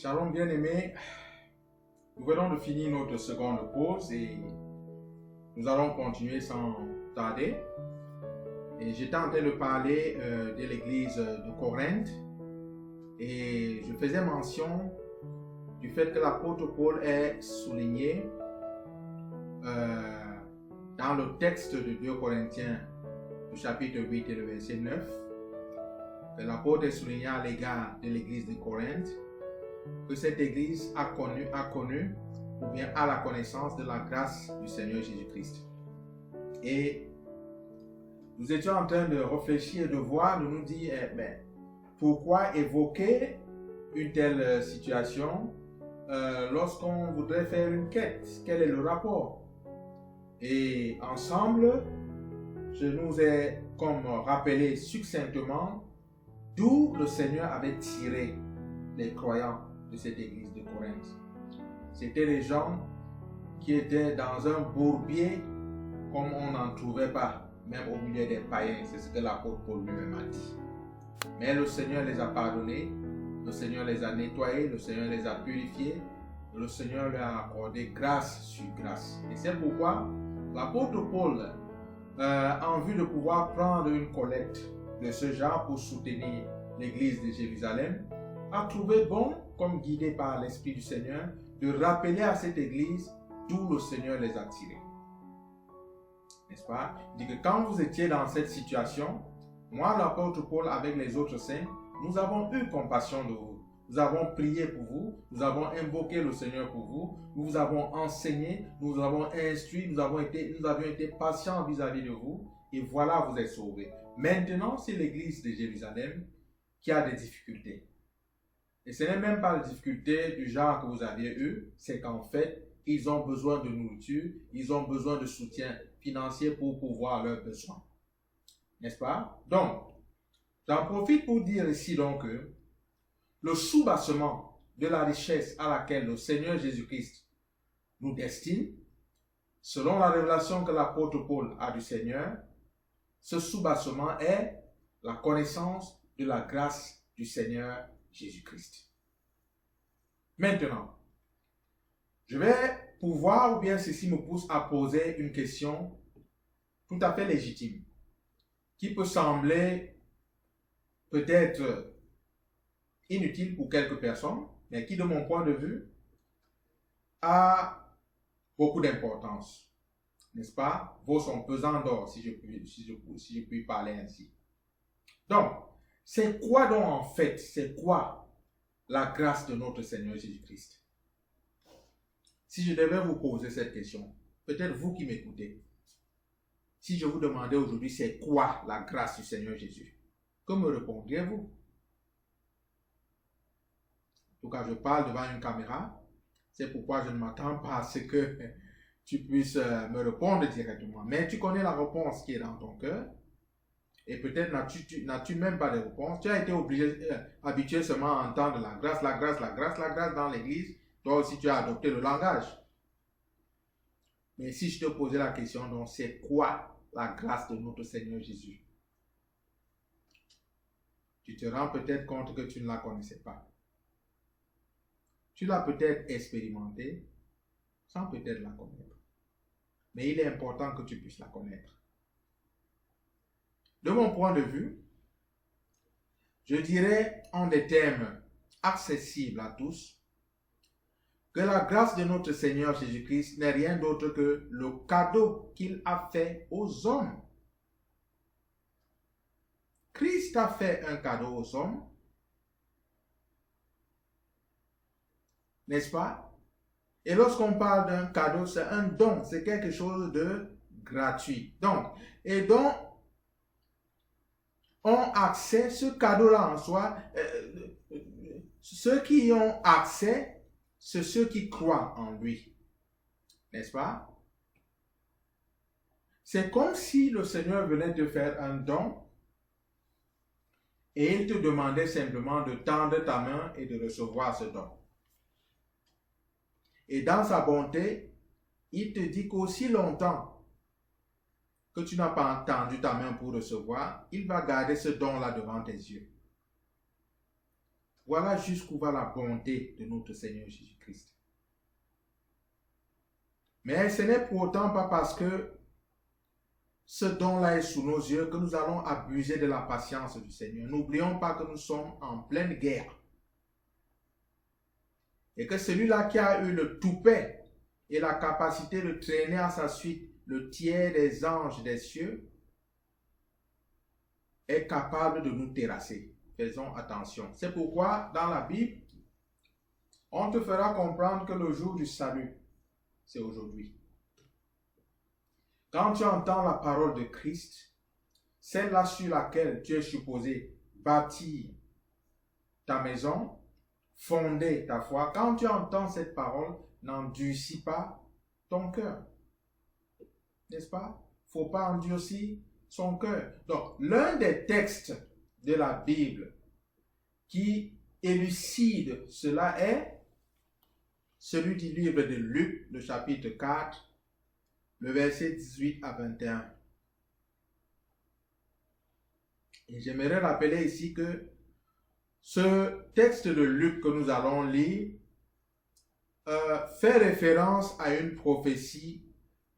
Shalom bien-aimés, nous venons de finir notre seconde pause et nous allons continuer sans tarder. Et j'étais en train de parler de l'église de Corinthe et je faisais mention du fait que l'apôtre Paul est souligné dans le texte de 2 Corinthiens, le chapitre 8 et le verset 9. L'apôtre est souligné à l'égard de l'église de Corinthe, que cette église a connu ou bien a la connaissance de la grâce du Seigneur Jésus-Christ. Et nous étions en train de réfléchir, de voir, de nous dire, pourquoi évoquer une telle situation lorsqu'on voudrait faire une quête? Quel est le rapport? Et ensemble, je nous ai comme rappelé succinctement d'où le Seigneur avait tiré les croyants de cette église de Corinthe. C'était les gens qui étaient dans un bourbier comme on n'en trouvait pas, même au milieu des païens. C'est ce que l'apôtre Paul lui-même a dit. Mais le Seigneur les a pardonnés, le Seigneur les a nettoyés, le Seigneur les a purifiés, le Seigneur leur a accordé grâce sur grâce. Et c'est pourquoi l'apôtre Paul, en vue de pouvoir prendre une collecte de ce genre pour soutenir l'église de Jérusalem, a trouvé bon, comme guidé par l'Esprit du Seigneur, de rappeler à cette église d'où le Seigneur les a tirés. N'est-ce pas? Il dit que quand vous étiez dans cette situation, moi, l'apôtre Paul, avec les autres saints, nous avons eu compassion de vous. Nous avons prié pour vous, nous avons invoqué le Seigneur pour vous, nous vous avons enseigné, nous vous avons instruit, nous avions été patients vis-à-vis de vous, et voilà, vous êtes sauvés. Maintenant, c'est l'église de Jérusalem qui a des difficultés. Et ce n'est même pas la difficulté du genre que vous aviez eu, c'est qu'en fait, ils ont besoin de nourriture, ils ont besoin de soutien financier pour pouvoir leurs besoins. N'est-ce pas? Donc, j'en profite pour dire ici donc que le soubassement de la richesse à laquelle le Seigneur Jésus-Christ nous destine, selon la révélation que l'apôtre Paul a du Seigneur, ce soubassement est la connaissance de la grâce du Seigneur Jésus-Christ. Maintenant, je vais pouvoir, ou bien ceci me pousse à poser une question tout à fait légitime, qui peut sembler peut-être inutile pour quelques personnes, mais qui, de mon point de vue, a beaucoup d'importance. N'est-ce pas? Vaut son pesant d'or, si je puis parler ainsi. Donc, c'est quoi donc en fait, c'est quoi la grâce de notre Seigneur Jésus-Christ? Si je devais vous poser cette question, peut-être vous qui m'écoutez, si je vous demandais aujourd'hui c'est quoi la grâce du Seigneur Jésus, que me répondriez-vous? En tout cas, je parle devant une caméra, c'est pourquoi je ne m'attends pas à ce que tu puisses me répondre directement. Mais tu connais la réponse qui est dans ton cœur. Et peut-être n'as-tu même pas de réponse. Tu as été habitué seulement à entendre la grâce dans l'église. Toi aussi, tu as adopté le langage. Mais si je te posais la question, donc, c'est quoi la grâce de notre Seigneur Jésus? Tu te rends peut-être compte que tu ne la connaissais pas. Tu l'as peut-être expérimenté sans peut-être la connaître. Mais il est important que tu puisses la connaître. De mon point de vue, je dirais en des termes accessibles à tous que la grâce de notre Seigneur Jésus-Christ n'est rien d'autre que le cadeau qu'il a fait aux hommes. Christ a fait un cadeau aux hommes, n'est-ce pas? Et lorsqu'on parle d'un cadeau, c'est un don, c'est quelque chose de gratuit. Donc, ont accès, ce cadeau-là en soi, ceux qui y ont accès, c'est ceux qui croient en lui. N'est-ce pas? C'est comme si le Seigneur venait te faire un don et il te demandait simplement de tendre ta main et de recevoir ce don. Et dans sa bonté, il te dit qu'aussi longtemps que tu n'as pas tendu ta main pour recevoir, il va garder ce don-là devant tes yeux. Voilà jusqu'où va la bonté de notre Seigneur Jésus-Christ. Mais ce n'est pour autant pas parce que ce don-là est sous nos yeux que nous allons abuser de la patience du Seigneur. N'oublions pas que nous sommes en pleine guerre. Et que celui-là qui a eu le toupet et la capacité de traîner à sa suite le tiers des anges des cieux est capable de nous terrasser. Faisons attention. C'est pourquoi dans la Bible, on te fera comprendre que le jour du salut, c'est aujourd'hui. Quand tu entends la parole de Christ, celle-là sur laquelle tu es supposé bâtir ta maison, fonder ta foi, quand tu entends cette parole, n'endurcis pas ton cœur. N'est-ce pas? Il ne faut pas endurcir son cœur. Donc, l'un des textes de la Bible qui élucide cela est celui du livre de Luc, le chapitre 4, le verset 18 à 21. Et j'aimerais rappeler ici que ce texte de Luc que nous allons lire fait référence à une prophétie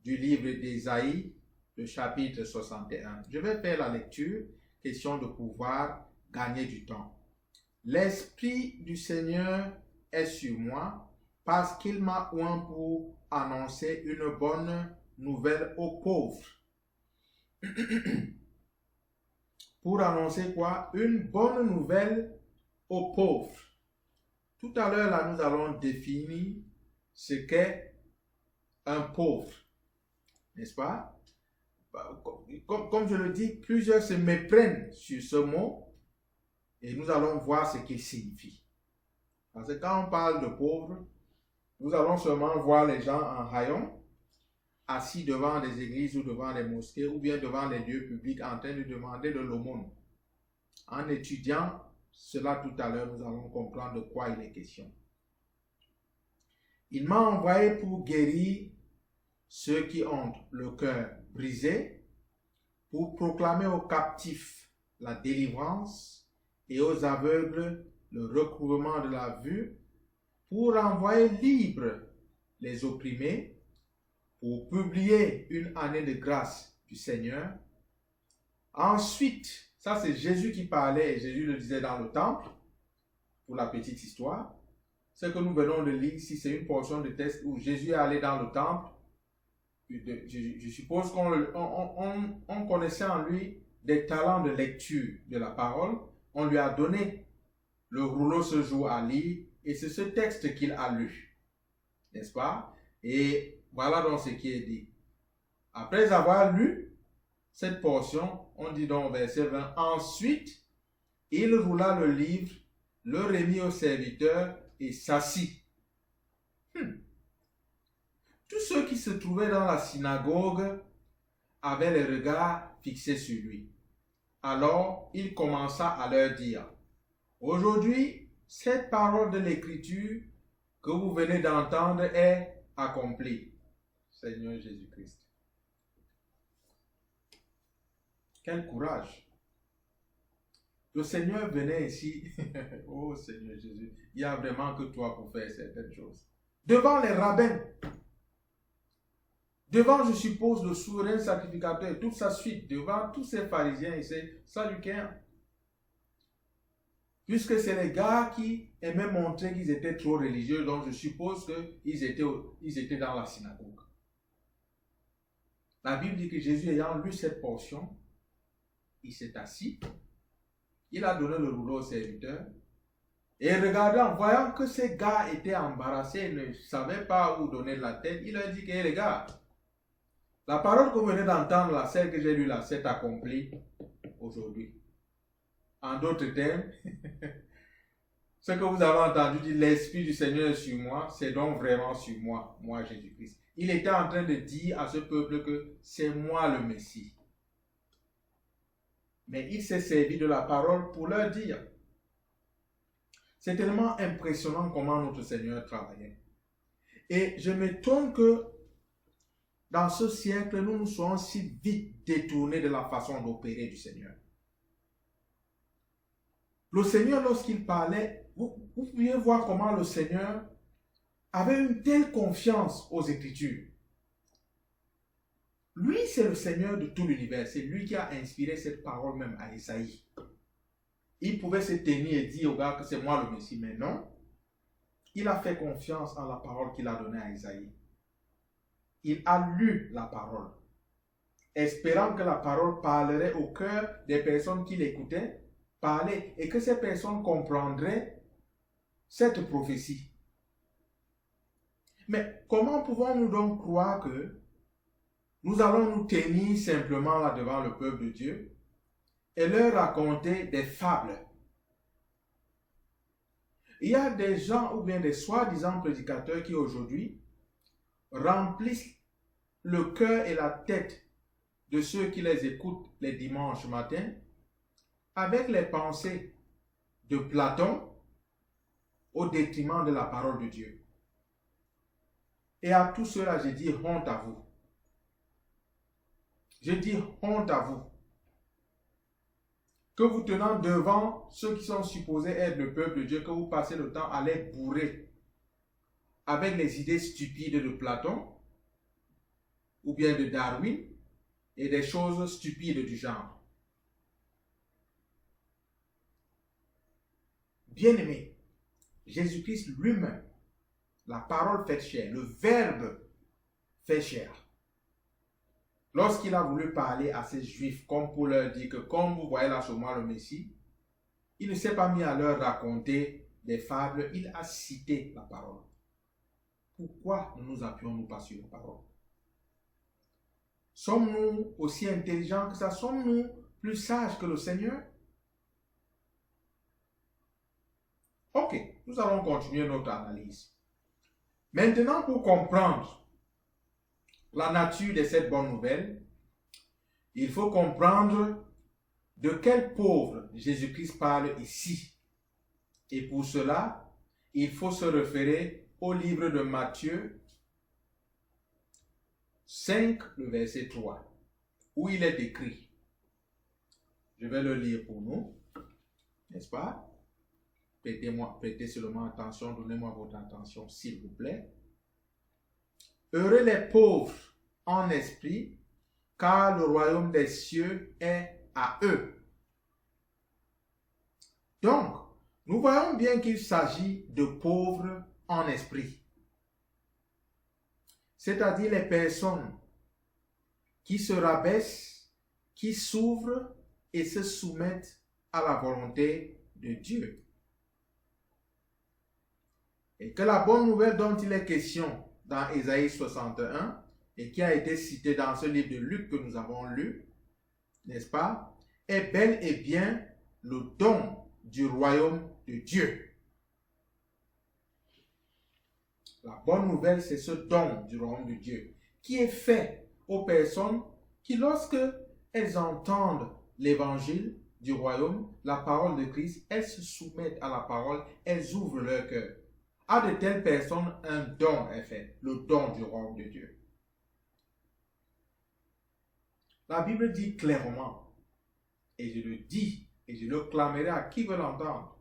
du livre d'Ésaïe, le chapitre 61. Je vais faire la lecture, question de pouvoir gagner du temps. L'Esprit du Seigneur est sur moi parce qu'il m'a oint pour annoncer une bonne nouvelle aux pauvres. Pour annoncer quoi? Une bonne nouvelle aux pauvres. Tout à l'heure, là, nous allons définir ce qu'est un pauvre. N'est-ce pas? Comme je le dis, plusieurs se méprennent sur ce mot et nous allons voir ce qu'il signifie. Parce que quand on parle de pauvres, nous allons seulement voir les gens en haillons, assis devant des églises ou devant les mosquées ou bien devant les lieux publics en train de demander de l'aumône. En étudiant cela tout à l'heure, nous allons comprendre de quoi il est question. Il m'a envoyé pour guérir ceux qui ont le cœur brisé, pour proclamer aux captifs la délivrance et aux aveugles le recouvrement de la vue, pour envoyer libres les opprimés, pour publier une année de grâce du Seigneur. Ensuite, ça c'est Jésus qui parlait, et Jésus le disait dans le temple, pour la petite histoire. Ce que nous venons de lire ici, c'est une portion de texte où Jésus est allé dans le temple. Je suppose qu'on connaissait en lui des talents de lecture de la parole. On lui a donné le rouleau ce jour à lire, et c'est ce texte qu'il a lu. N'est-ce pas? Et voilà donc ce qui est dit. Après avoir lu cette portion, on dit donc au verset 20, ensuite, il roula le livre, le remit au serviteur et s'assit. Tous ceux qui se trouvaient dans la synagogue avaient les regards fixés sur lui. Alors, il commença à leur dire, aujourd'hui, cette parole de l'Écriture que vous venez d'entendre est accomplie. Seigneur Jésus-Christ. Quel courage. Le Seigneur venait ici. Oh Seigneur Jésus, il n'y a vraiment que toi pour faire certaines choses. Devant les rabbins, devant, je suppose, le souverain sacrificateur et toute sa suite, devant tous ces pharisiens et ces sadducéens. Puisque c'est les gars qui aimaient montrer qu'ils étaient trop religieux, donc je suppose qu'ils étaient dans la synagogue. La Bible dit que Jésus, ayant lu cette portion, il s'est assis, il a donné le rouleau au serviteur, et regardant, voyant que ces gars étaient embarrassés, ne savaient pas où donner la tête, il leur dit que les gars, la parole que vous venez d'entendre, là, celle que j'ai lue là, s'est accomplie aujourd'hui. En d'autres termes, ce que vous avez entendu dire, l'Esprit du Seigneur est sur moi, c'est donc vraiment sur moi, moi Jésus-Christ. Il était en train de dire à ce peuple que c'est moi le Messie. Mais il s'est servi de la parole pour leur dire. C'est tellement impressionnant comment notre Seigneur travaillait. Et je m'étonne que dans ce siècle, nous nous soyons si vite détournés de la façon d'opérer du Seigneur. Le Seigneur, lorsqu'il parlait, vous pouviez voir comment le Seigneur avait une telle confiance aux Écritures. Lui, c'est le Seigneur de tout l'univers. C'est lui qui a inspiré cette parole même à Isaïe. Il pouvait se tenir et dire au gars que c'est moi le Messie, mais non. Il a fait confiance en la parole qu'il a donnée à Isaïe. Il a lu la parole, espérant que la parole parlerait au cœur des personnes qui l'écoutaient, parler, et que ces personnes comprendraient cette prophétie. Mais comment pouvons-nous donc croire que nous allons nous tenir simplement là devant le peuple de Dieu et leur raconter des fables? Il y a des gens ou bien des soi-disant prédicateurs qui aujourd'hui remplissent le cœur et la tête de ceux qui les écoutent les dimanches matins avec les pensées de Platon au détriment de la parole de Dieu. Et à tout cela, je dis honte à vous. Je dis honte à vous. Que vous tenant devant ceux qui sont supposés être le peuple de Dieu, que vous passez le temps à les bourrer avec les idées stupides de Platon ou bien de Darwin et des choses stupides du genre. Bien-aimé, Jésus-Christ lui-même, la parole faite chair, le Verbe fait chair, lorsqu'il a voulu parler à ces Juifs, comme pour leur dire que comme vous voyez là sur moi le Messie, il ne s'est pas mis à leur raconter des fables, il a cité la parole. Pourquoi ne nous appuyons-nous pas sur la parole? Sommes-nous aussi intelligents que ça? Sommes-nous plus sages que le Seigneur? Ok, nous allons continuer notre analyse. Maintenant, pour comprendre la nature de cette bonne nouvelle, il faut comprendre de quel pauvre Jésus-Christ parle ici. Et pour cela, il faut se référer au livre de Matthieu 5, le verset 3, où il est écrit. Je vais le lire pour nous, n'est-ce pas? Prêtez seulement attention, donnez-moi votre attention, s'il vous plaît. Heureux les pauvres en esprit, car le royaume des cieux est à eux. Donc, nous voyons bien qu'il s'agit de pauvres en esprit, c'est-à-dire les personnes qui se rabaissent, qui s'ouvrent et se soumettent à la volonté de Dieu. Et que la bonne nouvelle dont il est question dans Ésaïe 61 et qui a été citée dans ce livre de Luc que nous avons lu, n'est-ce pas, est bel et bien le don du royaume de Dieu. La bonne nouvelle, c'est ce don du royaume de Dieu qui est fait aux personnes qui, lorsque elles entendent l'évangile du royaume, la parole de Christ, elles se soumettent à la parole, elles ouvrent leur cœur. À de telles personnes, un don est fait, le don du royaume de Dieu. La Bible dit clairement, et je le dis, et je le clamerai à qui veut l'entendre,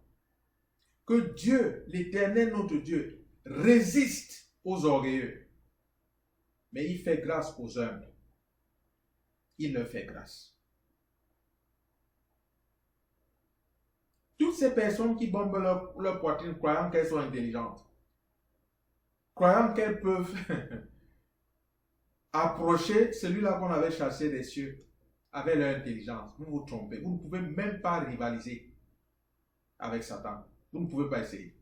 que Dieu, l'Éternel notre Dieu, résiste aux orgueilleux, mais il fait grâce aux humbles. Il leur fait grâce. Toutes ces personnes qui bombent leur poitrine croyant qu'elles sont intelligentes, croyant qu'elles peuvent approcher celui-là qu'on avait chassé des cieux avec leur intelligence, vous vous trompez. Vous ne pouvez même pas rivaliser avec Satan. Vous ne pouvez pas essayer.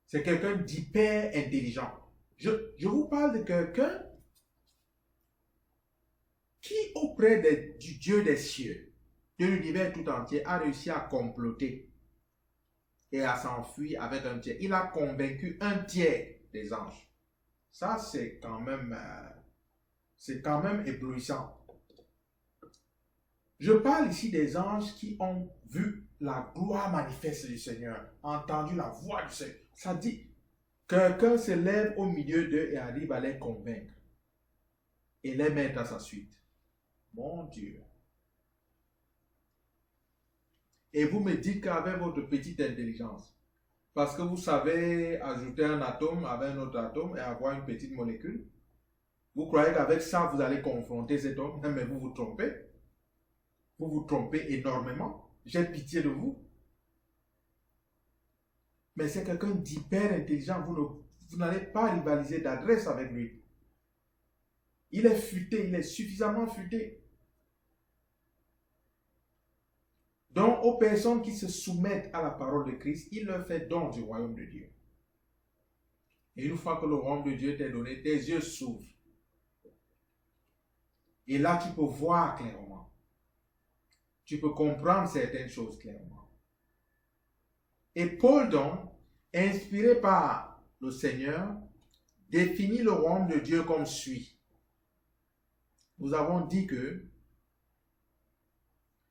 C'est quelqu'un d'hyper intelligent. Je vous parle de quelqu'un qui, auprès du Dieu des cieux, de l'univers tout entier, a réussi à comploter et à s'enfuir avec un tiers. Il a convaincu un tiers des anges. Ça, c'est quand même éblouissant. Je parle ici des anges qui ont vu la gloire manifeste du Seigneur, entendu la voix du Seigneur. Ça dit, quelqu'un se lève au milieu d'eux et arrive à les convaincre et les mettre à sa suite. Mon Dieu. Et vous me dites qu'avec votre petite intelligence, parce que vous savez ajouter un atome avec un autre atome et avoir une petite molécule. Vous croyez qu'avec ça, vous allez confronter cet homme, mais vous vous trompez. Vous vous trompez énormément. J'ai pitié de vous. Mais c'est quelqu'un d'hyper intelligent. Vous n'allez pas rivaliser d'adresse avec lui. Il est futé, il est suffisamment futé. Donc, aux personnes qui se soumettent à la parole de Christ, il leur fait don du royaume de Dieu. Et une fois que le royaume de Dieu t'est donné, tes yeux s'ouvrent. Et là, tu peux voir clairement. Tu peux comprendre certaines choses clairement. Et Paul, donc, inspiré par le Seigneur, définit le royaume de Dieu comme suit. Nous avons dit que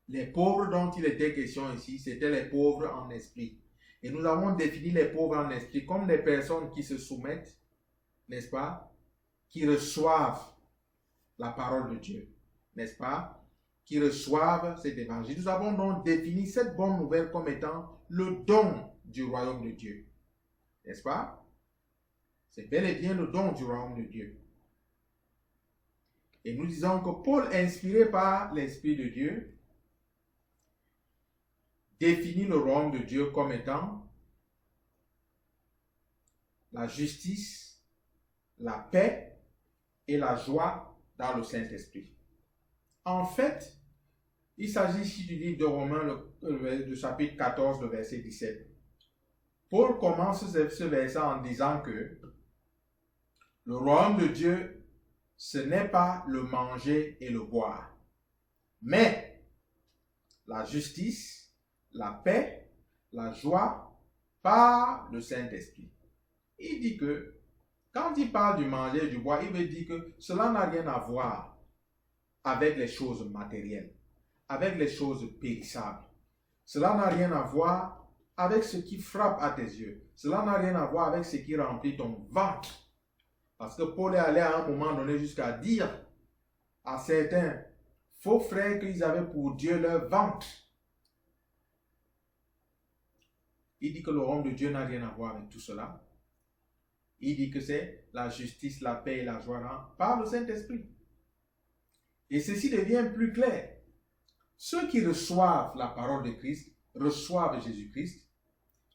les pauvres dont il était question ici, c'était les pauvres en esprit. Et nous avons défini les pauvres en esprit comme des personnes qui se soumettent, n'est-ce pas, qui reçoivent la parole de Dieu, n'est-ce pas, qui reçoivent cet évangile. Nous avons donc défini cette bonne nouvelle comme étant le don du royaume de Dieu, n'est-ce pas? C'est bel et bien le don du royaume de Dieu. Et nous disons que Paul, inspiré par l'Esprit de Dieu, définit le royaume de Dieu comme étant la justice, la paix et la joie dans le Saint-Esprit. En fait, il s'agit ici du livre de Romains, le chapitre 14, le verset 17. Paul commence ce verset en disant que le royaume de Dieu, ce n'est pas le manger et le boire, mais la justice, la paix, la joie par le Saint-Esprit. Il dit que, quand il parle du manger et du boire, il veut dire que cela n'a rien à voir avec les choses matérielles, avec les choses périssables. Cela n'a rien à voir avec ce qui frappe à tes yeux. Cela n'a rien à voir avec ce qui remplit ton ventre. Parce que Paul est allé à un moment donné jusqu'à dire à certains faux frères qu'ils avaient pour Dieu leur ventre. Il dit que le royaume de Dieu n'a rien à voir avec tout cela. Il dit que c'est la justice, la paix et la joie par le Saint-Esprit. Et ceci devient plus clair. Ceux qui reçoivent la parole de Christ reçoivent Jésus-Christ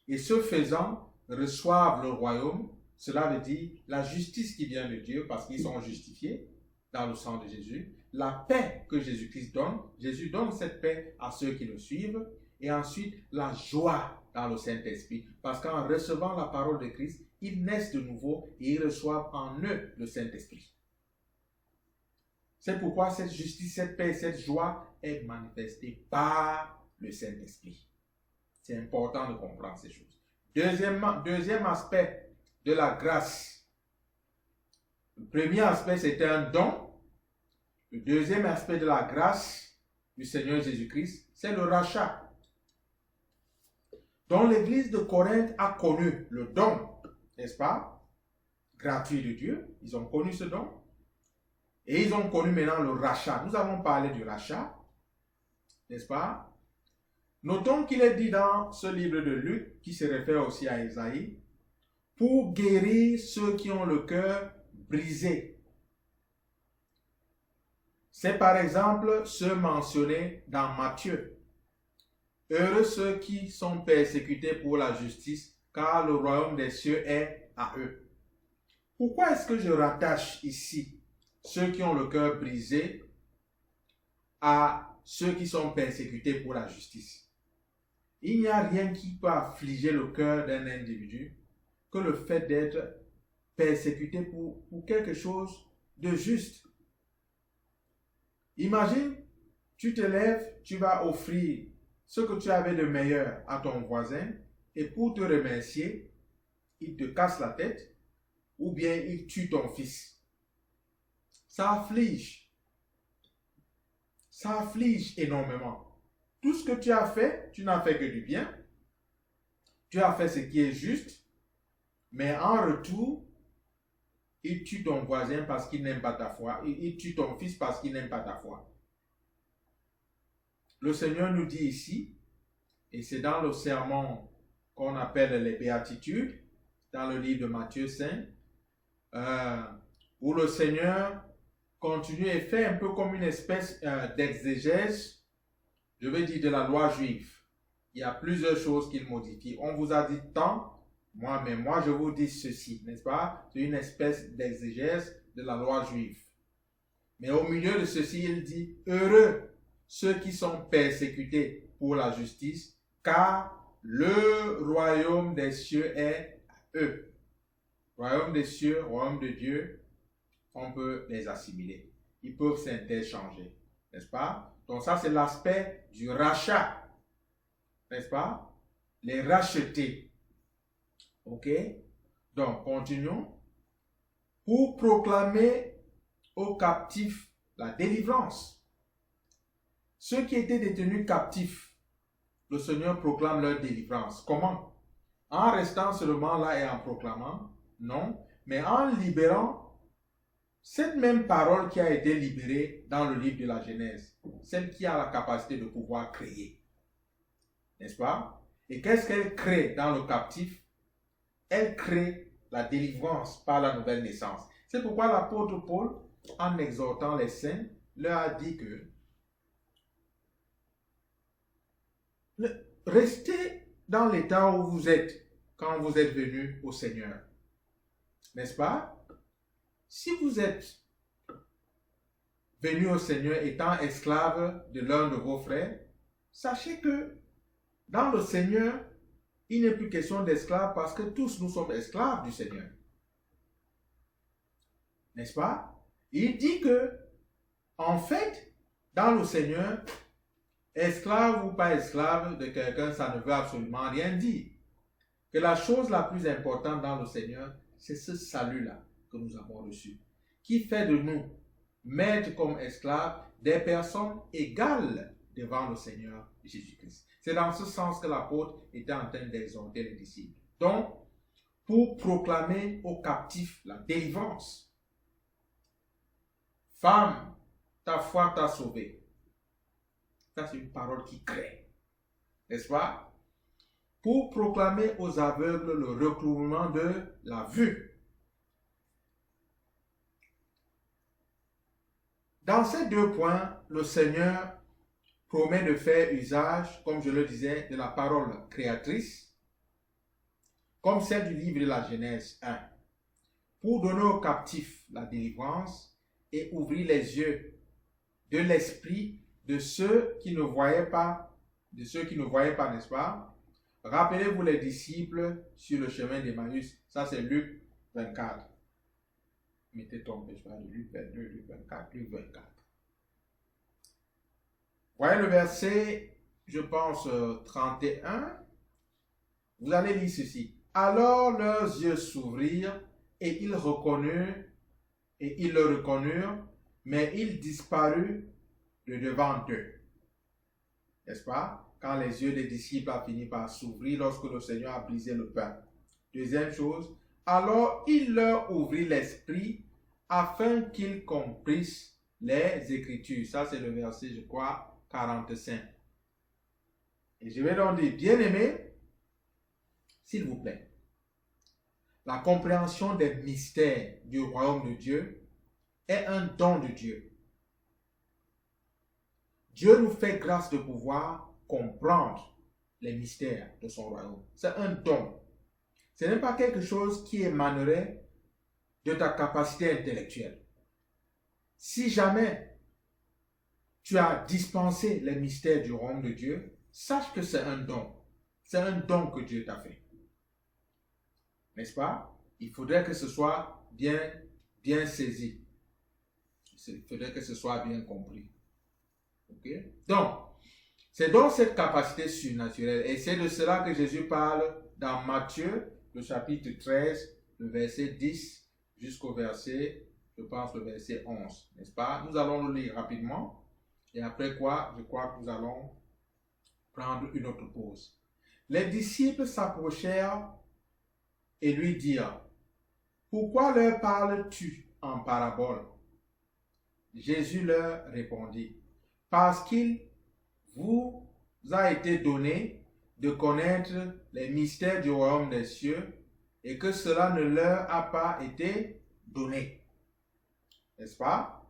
et ce faisant reçoivent le royaume. Cela veut dire la justice qui vient de Dieu parce qu'ils sont justifiés dans le sang de Jésus. La paix que Jésus-Christ donne. Jésus donne cette paix à ceux qui le suivent. Et ensuite, la joie dans le Saint-Esprit. Parce qu'en recevant la parole de Christ, ils naissent de nouveau et ils reçoivent en eux le Saint-Esprit. C'est pourquoi cette justice, cette paix, cette joie est manifestée par le Saint-Esprit. C'est important de comprendre ces choses. Deuxième aspect de la grâce. Le premier aspect, c'était un don. Le deuxième aspect de la grâce du Seigneur Jésus-Christ, c'est le rachat. Donc l'église de Corinthe a connu le don, n'est-ce pas, gratuit de Dieu. Ils ont connu ce don. Et ils ont connu maintenant le rachat. Nous avons parlé du rachat, n'est-ce pas? Notons qu'il est dit dans ce livre de Luc, qui se réfère aussi à Isaïe, pour guérir ceux qui ont le cœur brisé. C'est par exemple ceux mentionnés dans Matthieu. Heureux ceux qui sont persécutés pour la justice, car le royaume des cieux est à eux. Pourquoi est-ce que je rattache ici ceux qui ont le cœur brisé à ceux qui sont persécutés pour la justice? Il n'y a rien qui peut affliger le cœur d'un individu que le fait d'être persécuté pour quelque chose de juste. Imagine, tu te lèves, tu vas offrir ce que tu avais de meilleur à ton voisin et pour te remercier, il te casse la tête ou bien il tue ton fils. Ça afflige. Ça afflige énormément. Tout ce que tu as fait, tu n'as fait que du bien. Tu as fait ce qui est juste, mais en retour, il tue ton voisin parce qu'il n'aime pas ta foi. Il tue ton fils parce qu'il n'aime pas ta foi. Le Seigneur nous dit ici, et c'est dans le sermon qu'on appelle les béatitudes dans le livre de Matthieu 5, où le Seigneur continue et fait un peu comme une espèce d'exégèse, je veux dire de la loi juive. Il y a plusieurs choses qu'il modifie. On vous a dit tant, mais moi je vous dis ceci, n'est-ce pas? C'est une espèce d'exégèse de la loi juive. Mais au milieu de ceci, il dit, heureux ceux qui sont persécutés pour la justice, car le royaume des cieux est à eux. Royaume des cieux, royaume de Dieu, on peut les assimiler. Ils peuvent s'interchanger, n'est-ce pas? Donc ça, c'est l'aspect du rachat, n'est-ce pas? Les racheter. OK? Donc, continuons. Pour proclamer aux captifs la délivrance. Ceux qui étaient détenus captifs, le Seigneur proclame leur délivrance. Comment? En restant seulement là et en proclamant? Non, mais en libérant cette même parole qui a été libérée dans le livre de la Genèse, celle qui a la capacité de pouvoir créer. N'est-ce pas? Et qu'est-ce qu'elle crée dans le captif? Elle crée la délivrance par la nouvelle naissance. C'est pourquoi l'apôtre Paul, en exhortant les saints, leur a dit que restez dans l'état où vous êtes quand vous êtes venus au Seigneur. N'est-ce pas? Si vous êtes venus au Seigneur étant esclave de l'un de vos frères, sachez que dans le Seigneur, il n'est plus question d'esclaves parce que tous nous sommes esclaves du Seigneur. N'est-ce pas? Il dit que, en fait, dans le Seigneur, esclave ou pas esclave de quelqu'un, ça ne veut absolument rien dire. Que la chose la plus importante dans le Seigneur, c'est ce salut-là que nous avons reçu, qui fait de nous, maîtres comme esclaves, des personnes égales devant le Seigneur Jésus-Christ. C'est dans ce sens que l'apôtre était en train d'exhorter les disciples. Donc, pour proclamer aux captifs la délivrance. Femme, ta foi t'a sauvé. Ça, c'est une parole qui crée. N'est-ce pas? Pour proclamer aux aveugles le recouvrement de la vue. Dans ces deux points, le Seigneur promet de faire usage, comme je le disais, de la parole créatrice, comme celle du livre de la Genèse 1, pour donner aux captifs la délivrance et ouvrir les yeux de l'esprit de ceux qui ne voyaient pas, n'est-ce pas? Rappelez-vous les disciples sur le chemin d'Emmaüs. Ça, c'est Luc 24. Mettez ton péché de Luc 22, Luc 24, Luc 24. Voyez le verset, je pense, 31. Vous allez lire ceci. Alors leurs yeux s'ouvrirent et ils le reconnurent, mais il disparut de devant eux. N'est-ce pas? Quand les yeux des disciples ont fini par s'ouvrir lorsque le Seigneur a brisé le pain. Deuxième chose, alors il leur ouvrit l'esprit afin qu'ils comprissent les Écritures. Ça, c'est le verset, je crois, 45. Et je vais donc dire, bien-aimés, s'il vous plaît, la compréhension des mystères du royaume de Dieu est un don de Dieu. Dieu nous fait grâce de pouvoir comprendre les mystères de son royaume. C'est un don. Ce n'est pas quelque chose qui émanerait de ta capacité intellectuelle. Si jamais tu as dispensé les mystères du royaume de Dieu, sache que c'est un don. C'est un don que Dieu t'a fait. N'est-ce pas? Il faudrait que ce soit bien saisi. Il faudrait que ce soit bien compris. Okay? Donc, c'est donc cette capacité surnaturelle. Et c'est de cela que Jésus parle dans Matthieu, le chapitre 13, le verset 10 jusqu'au verset, je pense, le verset 11. N'est-ce pas? Nous allons le lire rapidement. Et après quoi, je crois que nous allons prendre une autre pause. Les disciples s'approchèrent et lui dirent, « Pourquoi leur parles-tu en parabole? » Jésus leur répondit, « Parce qu'il vous a été donné de connaître les mystères du royaume des cieux et que cela ne leur a pas été donné. N'est-ce pas?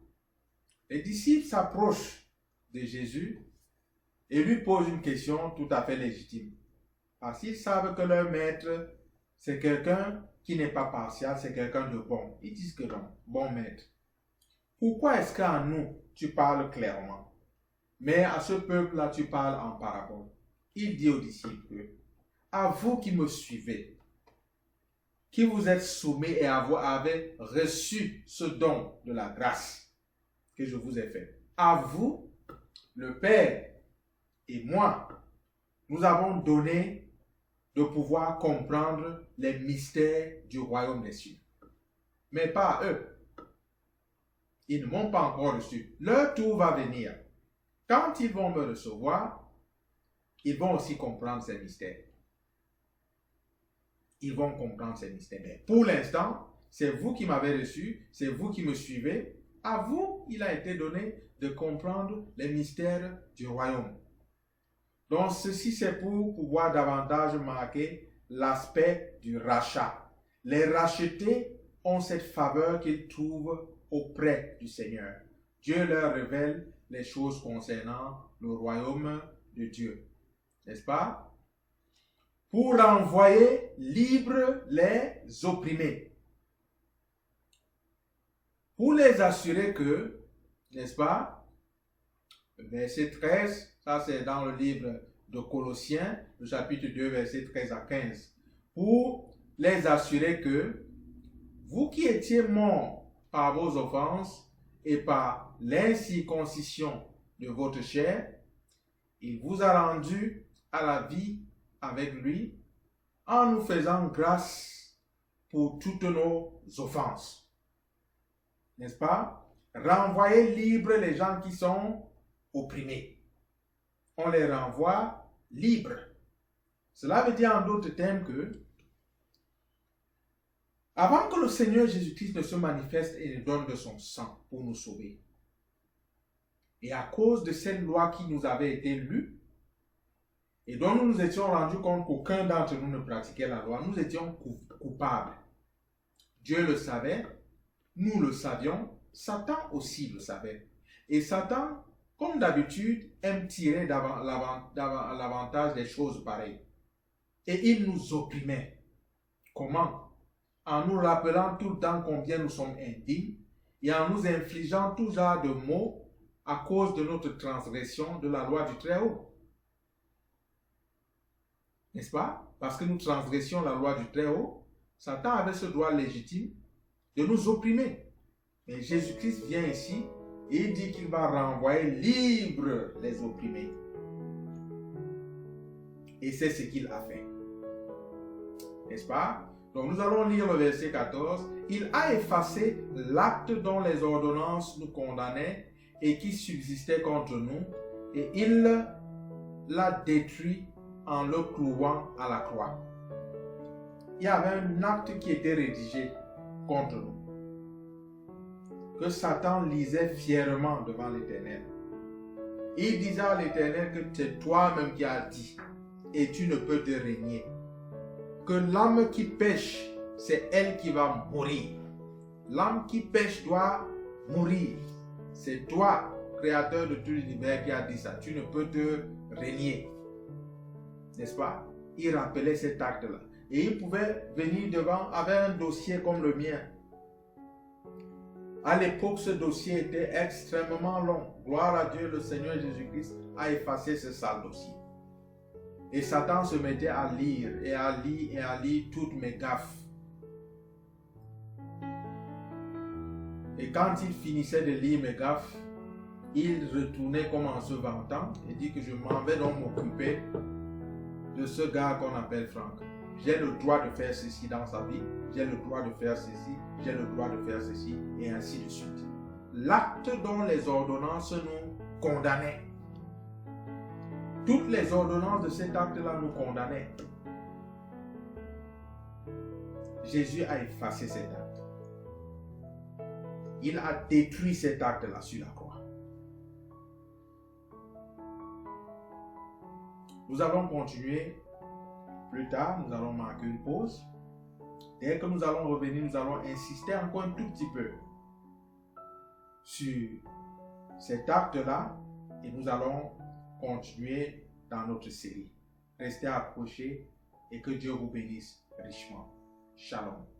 Les disciples s'approchent de Jésus et lui posent une question tout à fait légitime. Parce qu'ils savent que leur maître, c'est quelqu'un qui n'est pas partial, c'est quelqu'un de bon. Ils disent que non, bon maître. Pourquoi est-ce qu'à nous, tu parles clairement, mais à ce peuple-là, tu parles en parabole? Il dit aux disciples, à vous qui me suivez, qui vous êtes soumis et avez reçu ce don de la grâce que je vous ai fait. À vous, le Père et moi, nous avons donné de pouvoir comprendre les mystères du royaume des cieux. Mais pas eux. Ils ne m'ont pas encore reçu. Leur tour va venir. Quand ils vont me recevoir, ils vont aussi comprendre ces mystères. Ils vont comprendre ces mystères. Mais pour l'instant, c'est vous qui m'avez reçu, c'est vous qui me suivez. À vous, il a été donné de comprendre les mystères du royaume. Donc, ceci, c'est pour pouvoir davantage marquer l'aspect du rachat. Les rachetés ont cette faveur qu'ils trouvent auprès du Seigneur. Dieu leur révèle les choses concernant le royaume de Dieu. N'est-ce pas? Pour envoyer libres les opprimés. Pour les assurer que, n'est-ce pas? Verset 13, ça c'est dans le livre de Colossiens, le chapitre 2, verset 13 à 15. Pour les assurer que vous qui étiez morts par vos offenses et par l'incirconcision de votre chair, il vous a rendu à la vie avec lui en nous faisant grâce pour toutes nos offenses. N'est-ce pas? Renvoyer libres les gens qui sont opprimés. On les renvoie libres. Cela veut dire en d'autres termes que avant que le Seigneur Jésus-Christ ne se manifeste et ne donne de son sang pour nous sauver, et à cause de cette loi qui nous avait été lue, et dont nous nous étions rendus compte qu'aucun d'entre nous ne pratiquait la loi, nous étions coupables. Dieu le savait, nous le savions, Satan aussi le savait. Et Satan, comme d'habitude, aime tirer l'avantage des choses pareilles. Et il nous opprimait. Comment? En nous rappelant tout le temps combien nous sommes indignes et en nous infligeant tout genre de maux à cause de notre transgression de la loi du Très-Haut. N'est-ce pas? Parce que nous transgressions la loi du Très-Haut, Satan avait ce droit légitime de nous opprimer. Mais Jésus-Christ vient ici et il dit qu'il va renvoyer libres les opprimés. Et c'est ce qu'il a fait. N'est-ce pas? Donc nous allons lire le verset 14. Il a effacé l'acte dont les ordonnances nous condamnaient et qui subsistait contre nous, et il l'a détruit en le clouant à la croix. Il y avait un acte qui était rédigé contre nous, que Satan lisait fièrement devant l'Éternel. Il disait à l'Éternel que c'est toi-même qui as dit, et tu ne peux te régner. Que l'âme qui pêche, c'est elle qui va mourir. L'âme qui pêche doit mourir. C'est toi, créateur de tout l'univers, qui a dit ça. Tu ne peux te régner. N'est-ce pas? Il rappelait cet acte-là. Et il pouvait venir devant avec un dossier comme le mien. À l'époque, ce dossier était extrêmement long. Gloire à Dieu, le Seigneur Jésus-Christ a effacé ce sale dossier. Et Satan se mettait à lire et à lire et à lire toutes mes gaffes. Et quand il finissait de lire mes gaffes, il retournait comme en se vantant et dit que je m'en vais donc m'occuper de ce gars qu'on appelle Franck. J'ai le droit de faire ceci dans sa vie, j'ai le droit de faire ceci, j'ai le droit de faire ceci, et ainsi de suite. L'acte dont les ordonnances nous condamnaient. Toutes les ordonnances de cet acte-là nous condamnaient. Jésus a effacé cet acte. Il a détruit cet acte-là sur la croix. Nous allons continuer plus tard, nous allons marquer une pause. Dès que nous allons revenir, nous allons insister encore un tout petit peu sur cet acte-là et nous allons continuer dans notre série. Restez accrochés et que Dieu vous bénisse richement. Shalom.